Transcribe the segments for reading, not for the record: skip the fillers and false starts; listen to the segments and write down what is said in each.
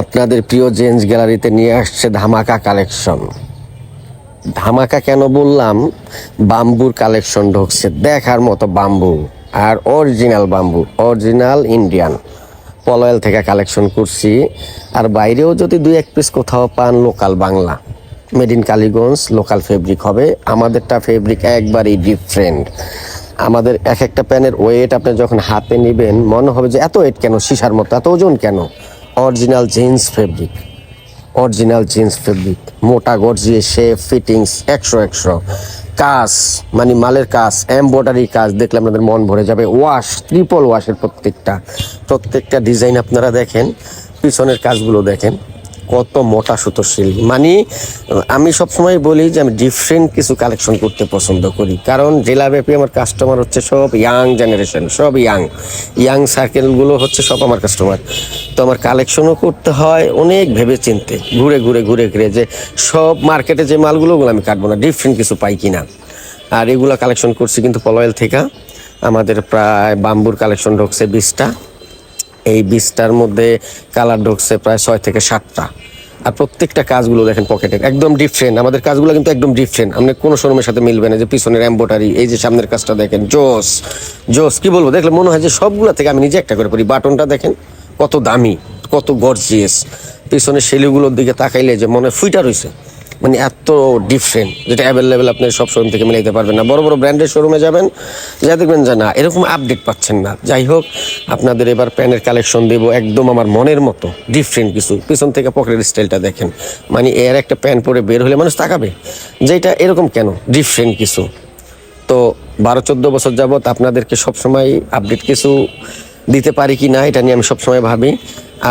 আপনাদের প্রিয় জেন্টস গ্যালারিতে নিয়ে আসছে ধামাকা কালেকশন। ধামাকা কেন বললাম, বাম্বুর কালেকশন ঢুকছে, দেখার মতো বাম্বু, আর অরিজিনাল বাম্বু, অরিজিনাল ইন্ডিয়ান পলয়েল থেকে কালেকশন করছি। আর বাইরেও যদি দুই এক পিস কোথাও পান, local Bangla, made in Kaliganj, local fabric হবে। আমাদেরটা ফেব্রিক একবারই ডিফারেন্ট। আমাদের এক একটা প্যানের ওয়েট আপনি যখন হাতে নেবেন মনে হবে যে এত ওয়েট কেন, সীসার মতো এত ওজন কেন। Original jeans fabric, original jeans fabric, মোটা গর্জিয়ে শেপ, ফিটিংস 100 কাজ, মানে মালের কাজ, এমব্রয়ডারি কাজ দেখলে আপনাদের মন ভরে যাবে। ওয়াশ, ট্রিপল ওয়াশের প্রত্যেকটা ডিজাইন আপনারা দেখেন, পিছনের কাজগুলো দেখেন কত মোটা সুতোর শিল। মানে আমি সবসময় বলি যে আমি ডিফারেন্ট কিছু কালেকশন করতে পছন্দ করি, কারণ জেলাব্যাপী আমার কাস্টমার হচ্ছে সব ইয়াং জেনারেশন, সব ইয়াং সার্কেলগুলো হচ্ছে সব আমার কাস্টমার। তো আমার কালেকশনও করতে হয় অনেক ভেবে চিনতে, ঘুরে ঘুরে যে সব মার্কেটে যে মালগুলো আমি কাটবো না, ডিফারেন্ট কিছু পাই কিনা। আর এগুলো কালেকশন করছি কিন্তু পলয়েল থেকে। আমাদের প্রায় বাম্বুর কালেকশন ঢুকছে 20টা। এই 20টার মধ্যে কালার ঢুকছে প্রায় 6 থেকে 7টা। আর প্রত্যেকটা কাজগুলো দেখেন পকেটের, একদম ডিফারেন্ট। আমাদের কাজগুলো কিন্তু একদম ডিফারেন্ট, আপনি কোনো শোরুমের সাথে মিলবে না। যে পিছনের এমব্রয়ডারি, এই যে সামনের কাজটা দেখেন, জোস কি বলবো, দেখলে মনে হয় যে সবগুলো থেকে আমি নিজে একটা করে পড়ি। বাটনটা দেখেন কত দামি, কত গর্জিয়াস, পিছনের শেলিগুলোর দিকে তাকাইলে যে মনে ফুইটা রয়েছে, মানে এত ডিফারেন্ট, যেটা অ্যাভেলেবেল আপনি সব শোরুম থেকে মিলাইতে পারবেন না। বড় বড় ব্র্যান্ডের শোরুমে যাবেন, যা দেখবেন যে না, এরকম আপডেট পাচ্ছেন না। যাই হোক, আপনাদের এবার প্যানের কালেকশন দেব একদম আমার মনের মতো ডিফারেন্ট কিছু। পিছন থেকে পকেটের স্টাইলটা দেখেন, মানে এর একটা প্যান্ট পরে বের হলে মানুষ তাকাবে যেটা এরকম কেন, ডিফারেন্ট কিছু। তো 12-14 বছর যাবৎ আপনাদেরকে সবসময় আপডেট কিছু দিতে পারি কি না, এটা নিয়ে আমি সবসময় ভাবি।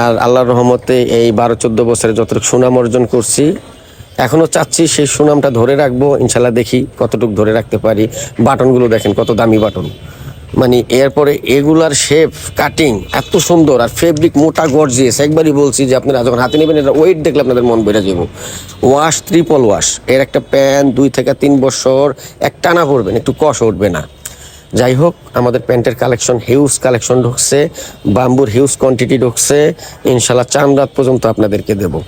আর আল্লাহর রহমতে এই 12-14 বছরে যতটুকু সুনাম অর্জন করছি, এখনও চাচ্ছি সেই সুনামটা ধরে রাখবো। ইনশাল্লাহ দেখি কতটুকু ধরে রাখতে পারি। বাটনগুলো দেখেন কত দামি বাটন, মানে এরপরে এগুলার শেপ, কাটিং এত সুন্দর, আর ফেব্রিক মোটা গর্জিয়াস। একবারই বলছি যে আপনারা যখন হাতে নেবেন, এটা ওয়েট দেখলে আপনাদের মন বেড়ে যাবো। ওয়াশ, ট্রিপল ওয়াশ, এর একটা প্যান্ট 2 থেকে 3 বছর এক টানা পরবেন, একটু কষ উঠবে না। যাই হোক, আমাদের প্যান্টের কালেকশন, হিউজ কালেকশন ঢুকছে, বাম্বুর হিউজ কোয়ান্টিটি ঢুকছে। ইনশাল্লাহ চাঁদ রাত পর্যন্ত আপনাদেরকে দেবো।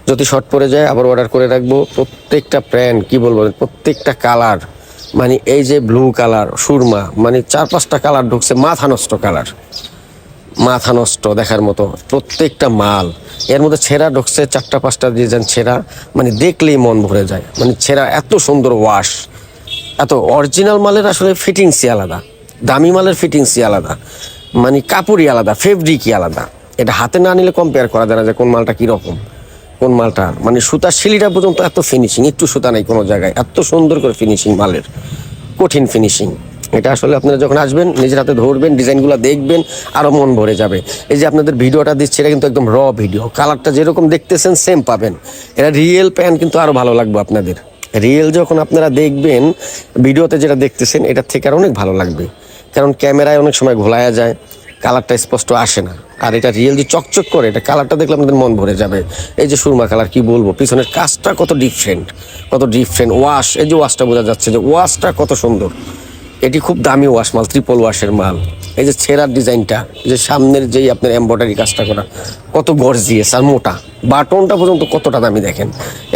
যদি শর্ট পড়ে যায় আবার অর্ডার করে রাখবো। প্রত্যেকটা প্যান্ট কি বলবো, প্রত্যেকটা কালার, মানে এই যে ব্লু কালার, সুরমা, মানে 4-5টা কালার ঢুকছে, মাথা নষ্ট কালার, মাথা নষ্ট দেখার মতো প্রত্যেকটা মাল। এর মধ্যে ছেঁড়া ঢুকছে 4-5টা ডিজাইন ছেঁড়া, মানে দেখলেই মন ভরে যায়। মানে ছেঁড়া এত সুন্দর ওয়াশ, এত অরিজিনাল মালের আসলে ফিটিংসই আলাদা, দামি মালের ফিটিংসই আলাদা, মানে কাপড়ই আলাদা, ফেব্রিকই আলাদা। এটা হাতে না নিলে কম্পেয়ার করা যায় না যে কোন মালটা কীরকম, কোন মালটা। মানে সুতার শিলিটা পর্যন্ত এত ফিনিশিং, একটু সুতা নাই কোনো জায়গায়, এত সুন্দর করে ফিনিশিং মালের, কঠিন ফিনিশিং। এটা আসলে আপনারা যখন আসবেন, নিজের হাতে ধরবেন, ডিজাইনগুলো দেখবেন, আরও মন ভরে যাবে। এই যে আপনাদের ভিডিওটা দিচ্ছে, এটা কিন্তু একদম র ভিডিও, কালারটা যেরকম দেখতেছেন সেম পাবেন। এটা রিয়েল প্যান্ট, কিন্তু আরও ভালো লাগবে আপনাদের। রিয়েল যখন আপনারা দেখবেন, ভিডিওতে যেটা দেখতেছেন এটার থেকে আর অনেক ভালো লাগবে, কারণ ক্যামেরায় অনেক সময় ঘোলায়া যায়, কালারটা স্পষ্ট আসে না। আর এটা রিয়েল যে চকচক করে, এটা কালারটা দেখলে আপনাদের মন ভরে যাবে। এই যে সুরমা কালার, কি বলবো, পিছনের কাজটা কত ডিফারেন্ট, কত ডিফারেন্ট। ওয়াশ, এই যে ওয়াশটা বোঝা যাচ্ছে যে ওয়াশটা কত সুন্দর। এটি খুব দামি ওয়াশ মাল, ট্রিপল ওয়াশের মাল। এই যে ছেঁড়ার ডিজাইনটা, যে সামনের যেই আপনার এমব্রয়ডারি কাজটা করা, কত গর্জিয়াস আর মোটা, বাটনটা পর্যন্ত কতটা দামি দেখেন।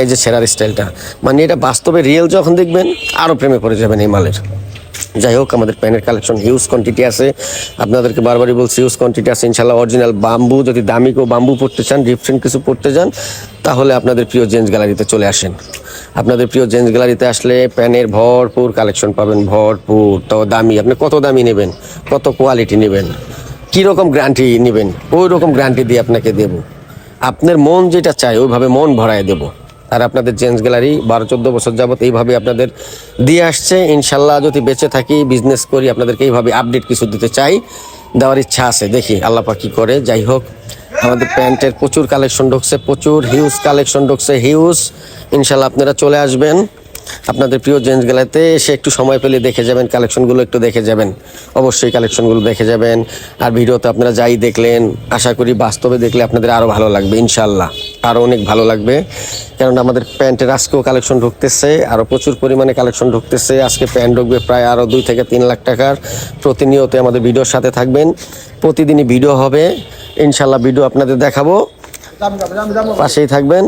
এই যে ছেঁড়ার স্টাইলটা, মানে এটা বাস্তবে রিয়েল যখন দেখবেন আরও প্রেমে পড়ে যাবেন এই মালের। যাই হোক, আমাদের প্যানের কালেকশন হিউজ কোয়ান্টিটি আছে, আপনাদেরকে বারবারই বলছি হিউজ কোয়ান্টিটি আছে। ইনশাল্লাহ অরিজিনাল বাম্বু, যদি দামি কেউ বাম্বু পড়তে চান, ডিফারেন্ট কিছু পড়তে চান, তাহলে আপনাদের প্রিয় জেন্টস গ্যালারিতে চলে আসেন। আপনাদের প্রিয় জেন্টস গ্যালারিতে আসলে প্যানের ভরপুর কালেকশন পাবেন, ভরপুর। তো দামি, আপনি কত দামি নেবেন, কত কোয়ালিটি নেবেন, কীরকম গ্যারান্টি নেবেন, ওই রকম গ্যারান্টি দিয়ে আপনাকে দেবো। আপনার মন যেটা চায় ওইভাবে মন ভরায় দেবো। আর আপনাদের জেন্টস গ্যালারি 12-14 বছর যাবত এইভাবে আপনাদের দিয়ে আসছে। ইনশাল্লাহ যদি বেঁচে থাকি, বিজনেস করি, আপনাদেরকে এইভাবে আপডেট কিছু দিতে চাই, দেওয়ার ইচ্ছা আছে, দেখি আল্লাহ পাক কী করে। যাই হোক, আমাদের প্যান্টের প্রচুর কালেকশন ঢুকছে, প্রচুর হিউজ কালেকশন ঢুকছে, হিউজ। ইনশাল্লাহ আপনারা চলে আসবেন আপনাদের প্রিয় জেন্টস গ্যালারিতে, এসে একটু সময় পেলে দেখে যাবেন, কালেকশনগুলো একটু দেখে যাবেন, অবশ্যই কালেকশনগুলো দেখে যাবেন। আর ভিডিওতে আপনারা যাই দেখলেন, আশা করি বাস্তবে দেখলে আপনাদের আরও ভালো লাগবে, ইনশাল্লাহ আরও অনেক ভালো লাগবে। কারণ আমাদের প্যান্টের আজকেও কালেকশন ঢুকতেছে, আরও প্রচুর পরিমাণে কালেকশন ঢুকতেছে। আজকে প্যান্ট ঢুকবে প্রায় আরও 2 থেকে 3 লাখ টাকার। প্রতিনিয়ত আমাদের ভিডিওর সাথে থাকবেন, প্রতিদিনই ভিডিও হবে, ইনশাল্লাহ ভিডিও আপনাদের দেখাবো। পাশেই থাকবেন।